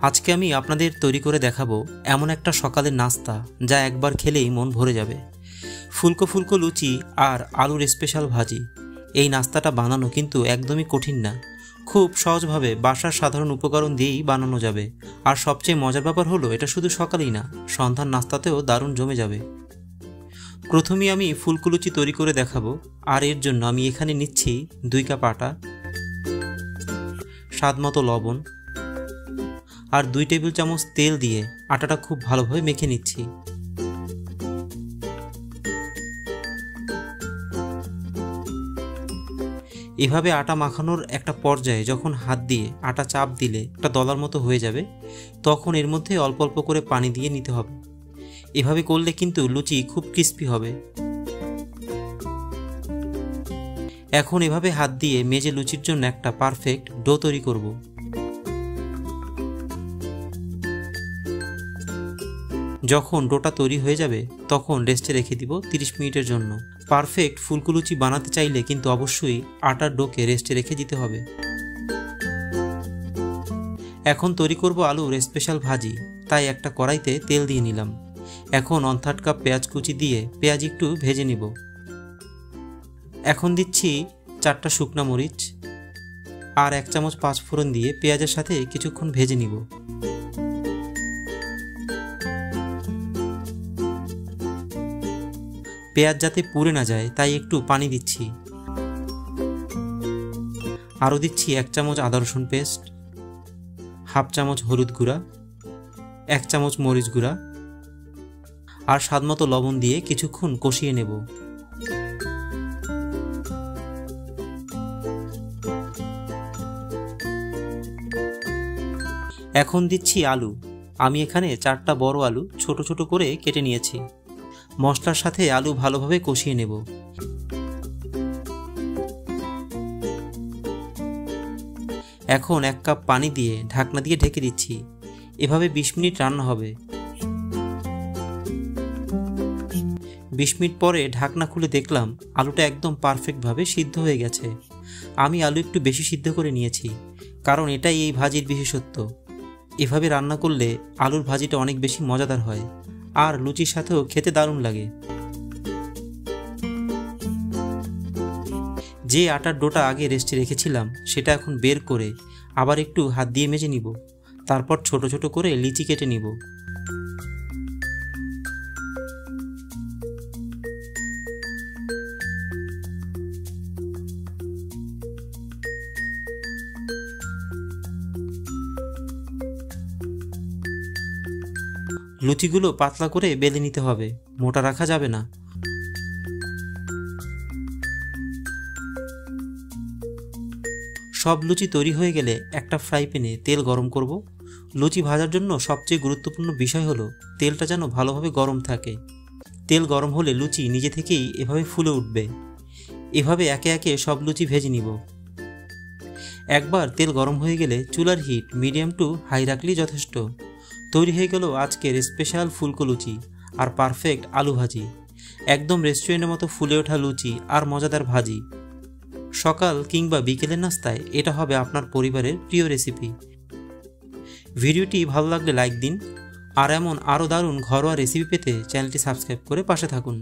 আজকে আমি আপনাদের তৈরি করে দেখাবো এমন একটা সকালের নাস্তা যা একবার খেলেই মন ভরে যাবে। ফুলকো ফুলকো লুচি আর আলুর স্পেশাল ভাজি। এই নাস্তাটা বানানো কিন্তু একদমই কঠিন না, খুব সহজভাবে বাসার সাধারণ উপকরণ দিয়েই বানানো যাবে। আর সবচেয়ে মজার ব্যাপার হলো এটা শুধু সকালেই না, সন্ধ্যার নাস্তাতেও দারুণ জমে যাবে। প্রথমেই আমি ফুলকো লুচি তৈরি করে দেখাবো, আর এর জন্য আমি এখানে নিচ্ছি 2 কাপ আটা, স্বাদমতো লবণ আর 2 টেবিল চামচ তেল দিয়ে আটাটা খুব ভালোভাবে মেখে নিচ্ছি। এভাবে আটা মাখানোর একটা পর্যায়ে যখন হাত দিয়ে আটা চাপ দিলে একটা দলার মতো হয়ে যাবে, তখন এর মধ্যে অল্প অল্প করে পানি দিয়ে নিতে হবে। এভাবে করলে কিন্তু লুচি খুব ক্রিস্পি হবে। এখন এভাবে হাত দিয়ে মেজে লুচির জন্য একটা পারফেক্ট ডো তৈরি করব। যখন ডোটা তৈরি হয়ে যাবে তখন রেস্টে রেখে দিব 30 মিনিটের জন্য। পারফেক্ট ফুলকো লুচি বানাতে চাইলে কিন্তু অবশ্যই আটার ডোকে রেস্টে রেখে দিতে হবে। এখন তৈরি করব আলুর স্পেশাল ভাজি, তাই একটা কড়াইতে তেল দিয়ে নিলাম। এখন 1/3 কাপ পেঁয়াজ কুচি দিয়ে পেঁয়াজ একটু ভেজে নিব। এখন দিচ্ছি 4টা শুকনা মরিচ আর 1 চামচ পাঁচফোড়ন দিয়ে পেঁয়াজের সাথে কিছুক্ষণ ভেজে নিব। পেঁয়াজ যাতে পুড়ে না যায় তাই একটু পানি দিচ্ছি। আরও দিচ্ছি 1 চামচ আদা রসুন পেস্ট, হাফ চামচ হলুদ গুঁড়া, 1 চামচ মরিচ গুঁড়া আর স্বাদমতো লবণ দিয়ে কিছুক্ষণ কষিয়ে নেব। এখন দিচ্ছি আলু। আমি এখানে 4টা বড় আলু ছোট ছোট করে কেটে নিয়েছি। মশলার সাথে আলু ভালোভাবে কষিয়ে নেব। এখন 1 কাপ পানি দিয়ে ঢাকনা দিয়ে ঢেকে দিচ্ছি। এভাবে 20 মিনিট রান্না হবে। 20 মিনিট পরে ঢাকনা খুলে দেখলাম আলুটা একদম পারফেক্টভাবে সিদ্ধ হয়ে গেছে। আমি আলু একটু বেশি সিদ্ধ করে নিয়েছি, কারণ এটাই এই ভাজির বিশেষত্ব। এভাবে রান্না করলে আলুর ভাজিটা অনেক বেশি মজাদার হয় আর লুচির সাথেও খেতে দারুণ লাগে। যে আটার ডোটা আগে রেস্টে রেখেছিলাম সেটা এখন বের করে আবার একটু হাত দিয়ে মেজে নিব। তারপর ছোট ছোট করে লিচি কেটে নিব। লুচিগুলো পাতলা করে বেলে নিতে হবে, মোটা রাখা যাবে না। সব লুচি তৈরি হয়ে গেলে একটা ফ্রাই প্যানে তেল গরম করব। লুচি ভাজার জন্য সবচেয়ে গুরুত্বপূর্ণ বিষয় হলো তেলটা যেন ভালোভাবে গরম থাকে। তেল গরম হলে লুচি নিজে থেকেই এভাবে ফুলে উঠবে। এভাবে একে একে সব লুচি ভেজে নিব। একবার তেল গরম হয়ে গেলে চুলার হিট মিডিয়াম টু হাই রাখলেই যথেষ্ট। তৈরি হয়ে গেল আজকের স্পেশাল ফুলকো লুচি আর পারফেক্ট আলু ভাজি। একদম রেস্টুরেন্টের মতো ফুলে ওঠা লুচি আর মজাদার ভাজি। সকাল কিংবা বিকেলের নাস্তায় এটা হবে আপনার পরিবারের প্রিয় রেসিপি। ভিডিওটি ভালো লাগলে লাইক দিন, আর এমন আরও দারুণ ঘরোয়া রেসিপি পেতে চ্যানেলটি সাবস্ক্রাইব করে পাশে থাকুন।